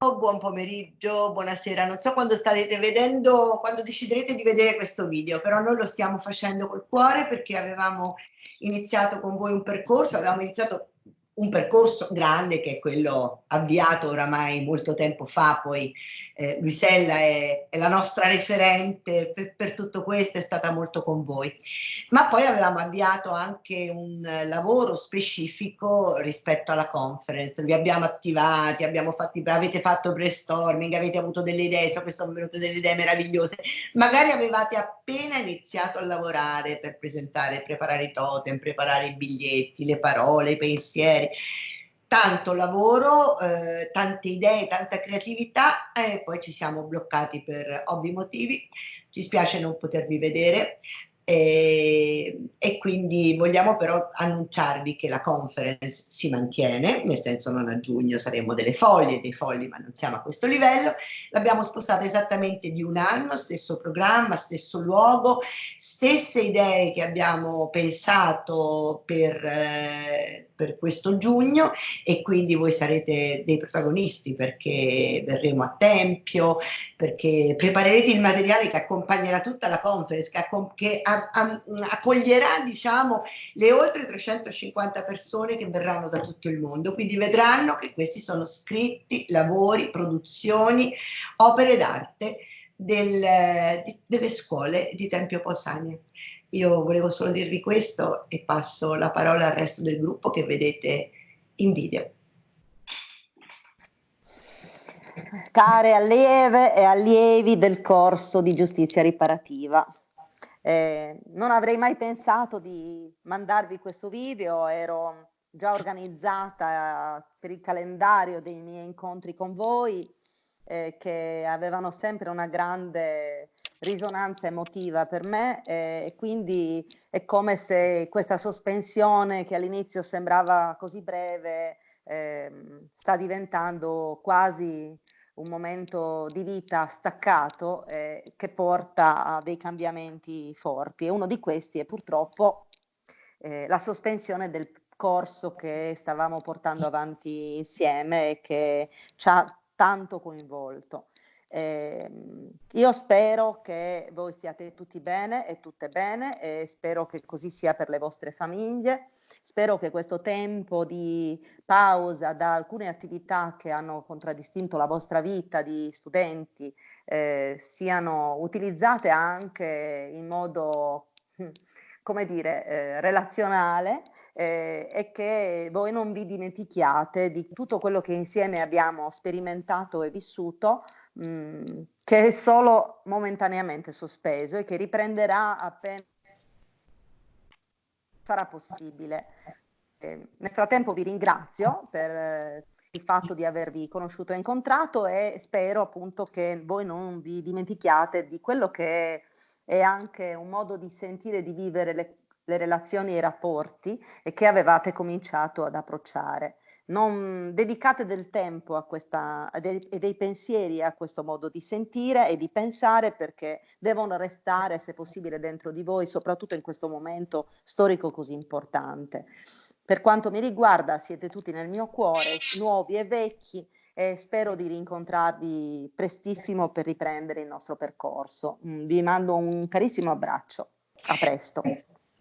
buon pomeriggio, buonasera. Non so quando starete vedendo, quando deciderete di vedere questo video, però noi lo stiamo facendo col cuore perché avevamo iniziato con voi un percorso, avevamo iniziato un percorso grande che è quello avviato oramai molto tempo fa, poi Luisella è la nostra referente per tutto questo, è stata molto con voi. Ma poi avevamo avviato anche un lavoro specifico rispetto alla conference, vi abbiamo attivati, avete fatto brainstorming, avete avuto delle idee, so che sono venute delle idee meravigliose, magari avevate appena iniziato a lavorare per presentare, preparare i totem, preparare i biglietti, le parole, i pensieri. Tanto lavoro, tante idee, tanta creatività e poi ci siamo bloccati per ovvi motivi. Ci spiace non potervi vedere, e quindi vogliamo però annunciarvi che la conference si mantiene, nel senso non a giugno saremo dei fogli, ma non siamo a questo livello. L'abbiamo spostata esattamente di un anno, stesso programma, stesso luogo, stesse idee che abbiamo pensato per questo giugno, e quindi voi sarete dei protagonisti perché verremo a tempio, perché preparerete il materiale che accompagnerà tutta la conference, che accoglierà, diciamo, le oltre 350 persone che verranno da tutto il mondo. Quindi vedranno che questi sono scritti, lavori, produzioni, opere d'arte delle scuole di Tempio Pausania. Io volevo solo dirvi questo e passo la parola al resto del gruppo che vedete in video. Care allieve e allievi del corso di giustizia riparativa, non avrei mai pensato di mandarvi questo video, ero già organizzata per il calendario dei miei incontri con voi, che avevano sempre una grande risonanza emotiva per me, e quindi è come se questa sospensione che all'inizio sembrava così breve sta diventando quasi un momento di vita staccato, che porta a dei cambiamenti forti, e uno di questi è purtroppo la sospensione del corso che stavamo portando avanti insieme e che ci ha tanto coinvolto. Io spero che voi siate tutti bene e tutte bene, e spero che così sia per le vostre famiglie. Spero che questo tempo di pausa da alcune attività che hanno contraddistinto la vostra vita di studenti siano utilizzate anche in modo, come dire, relazionale, e che voi non vi dimentichiate di tutto quello che insieme abbiamo sperimentato e vissuto, che è solo momentaneamente sospeso e che riprenderà appena sarà possibile. Nel frattempo vi ringrazio per il fatto di avervi conosciuto e incontrato, e spero appunto che voi non vi dimentichiate di quello che è anche un modo di sentire e di vivere le relazioni e i rapporti, e che avevate cominciato ad approcciare. Non dedicate del tempo a questa e dei pensieri a questo modo di sentire e di pensare, perché devono restare, se possibile, dentro di voi, soprattutto in questo momento storico così importante. Per quanto mi riguarda, siete tutti nel mio cuore, nuovi e vecchi, e spero di rincontrarvi prestissimo per riprendere il nostro percorso. Vi mando un carissimo abbraccio. A presto.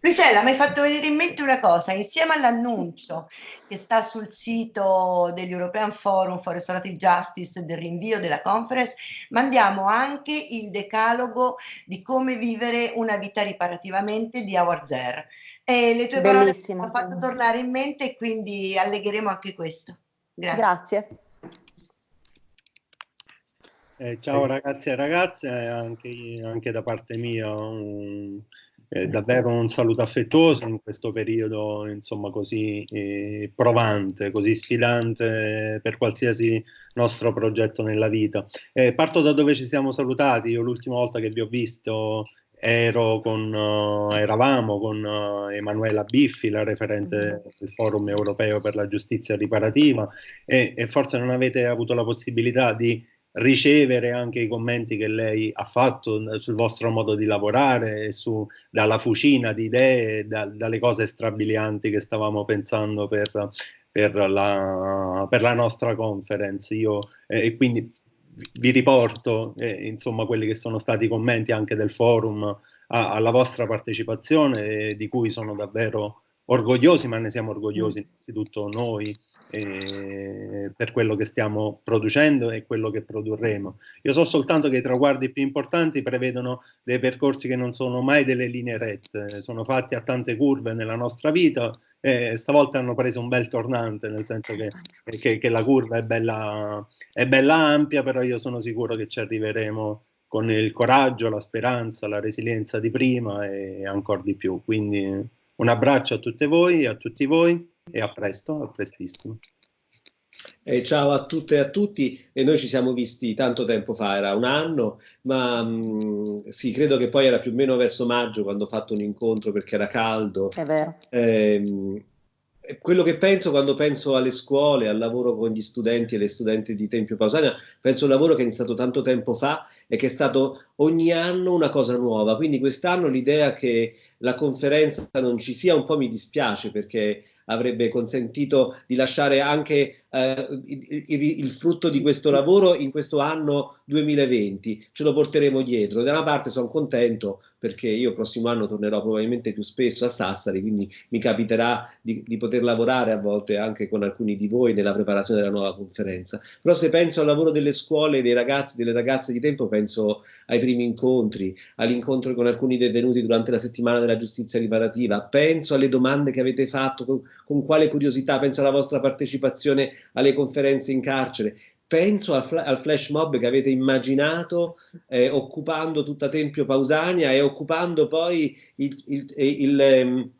Luisella, mi hai fatto venire in mente una cosa, insieme all'annuncio che sta sul sito dell'European Forum for Restorative Justice del rinvio della conference, mandiamo anche il decalogo di come vivere una vita riparativamente di Howard Zer. E le tue parole mi hanno Bellissimo. fatto tornare in mente e quindi allegheremo anche questo. Grazie. Grazie. Ciao ragazzi e ragazze, anche da parte mia davvero un saluto affettuoso in questo periodo, insomma, così provante, così sfidante per qualsiasi nostro progetto nella vita. Parto da dove ci siamo salutati. Io l'ultima volta che vi ho visto eravamo con Emanuela Biffi, la referente del Forum Europeo per la Giustizia Riparativa, e forse non avete avuto la possibilità di ricevere anche i commenti che lei ha fatto sul vostro modo di lavorare, dalla fucina di idee, dalle cose strabilianti che stavamo pensando per per la nostra conference. E quindi vi riporto insomma quelli che sono stati i commenti anche del forum alla vostra partecipazione, di cui sono davvero orgogliosi, ma ne siamo orgogliosi innanzitutto noi per quello che stiamo producendo e quello che produrremo. Io so soltanto che i traguardi più importanti prevedono dei percorsi che non sono mai delle linee rette, sono fatti a tante curve nella nostra vita, e stavolta hanno preso un bel tornante, nel senso che la curva è bella ampia, però io sono sicuro che ci arriveremo con il coraggio, la speranza, la resilienza di prima e ancora di più. Quindi un abbraccio a tutte voi, a tutti voi, e a presto, a prestissimo. Ciao a tutte e a tutti, e noi ci siamo visti tanto tempo fa, era un anno, ma sì, credo che poi era più o meno verso maggio quando ho fatto un incontro perché era caldo. È vero. Quello che penso quando penso alle scuole, al lavoro con gli studenti e le studenti di Tempio Pausania, penso a un lavoro che è iniziato tanto tempo fa e che è stato ogni anno una cosa nuova. Quindi quest'anno l'idea che la conferenza non ci sia un po' mi dispiace, perché avrebbe consentito di lasciare anche il frutto di questo lavoro in questo anno 2020. Ce lo porteremo dietro. Da una parte sono contento perché io il prossimo anno tornerò probabilmente più spesso a Sassari, quindi mi capiterà di poter lavorare a volte anche con alcuni di voi nella preparazione della nuova conferenza. Però se penso al lavoro delle scuole, dei ragazzi, delle ragazze di Tempo, penso ai primi incontri, all'incontro con alcuni detenuti durante la settimana della giustizia riparativa, penso alle domande che avete fatto, con quale curiosità, penso alla vostra partecipazione alle conferenze in carcere, penso al flash mob che avete immaginato occupando tutta Tempio Pausania e occupando poi il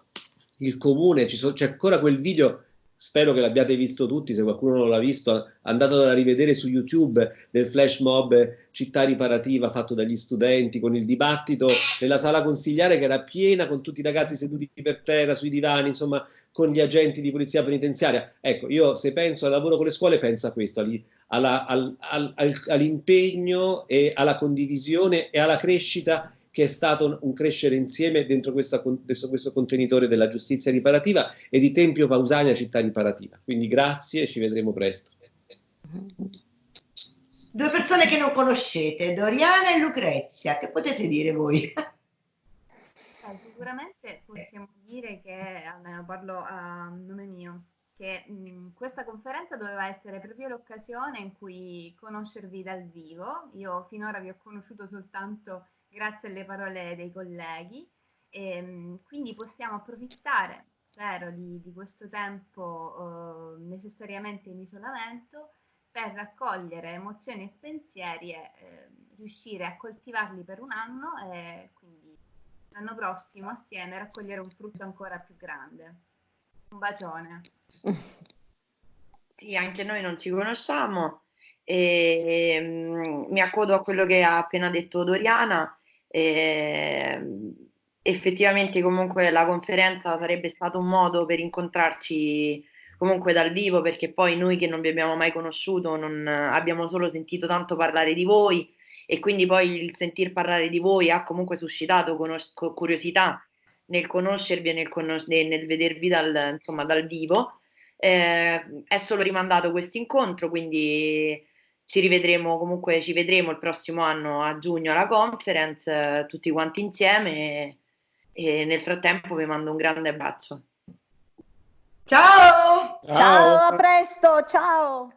comune. C'è ancora quel video, spero che l'abbiate visto tutti, se qualcuno non l'ha visto andatelo a rivedere su YouTube, del flash mob città riparativa fatto dagli studenti, con il dibattito nella sala consigliare che era piena, con tutti i ragazzi seduti per terra sui divani, insomma, con gli agenti di polizia penitenziaria. Ecco, io se penso al lavoro con le scuole penso a questo, all'impegno e alla condivisione e alla crescita, che è stato un crescere insieme dentro questo contenitore della giustizia riparativa e di Tempio Pausania città riparativa. Quindi grazie e ci vedremo presto. Due persone che non conoscete, Doriana e Lucrezia, che potete dire voi? Sicuramente possiamo dire che, almeno parlo a nome mio, che questa conferenza doveva essere proprio l'occasione in cui conoscervi dal vivo. Io finora vi ho conosciuto soltanto grazie alle parole dei colleghi, e quindi possiamo approfittare, spero, di questo tempo necessariamente in isolamento per raccogliere emozioni e pensieri e riuscire a coltivarli per un anno, e quindi l'anno prossimo assieme raccogliere un frutto ancora più grande. Un bacione. Sì, anche noi non ci conosciamo e mi accodo a quello che ha appena detto Doriana. Effettivamente comunque la conferenza sarebbe stato un modo per incontrarci comunque dal vivo, perché poi noi che non vi abbiamo mai conosciuto non abbiamo solo sentito tanto parlare di voi, e quindi poi il sentir parlare di voi ha comunque suscitato curiosità nel conoscervi e nel vedervi insomma, dal vivo. È solo rimandato questo incontro, quindi ci vedremo il prossimo anno a giugno alla conference, tutti quanti insieme, e nel frattempo vi mando un grande bacio. Ciao! Ciao, a presto, ciao!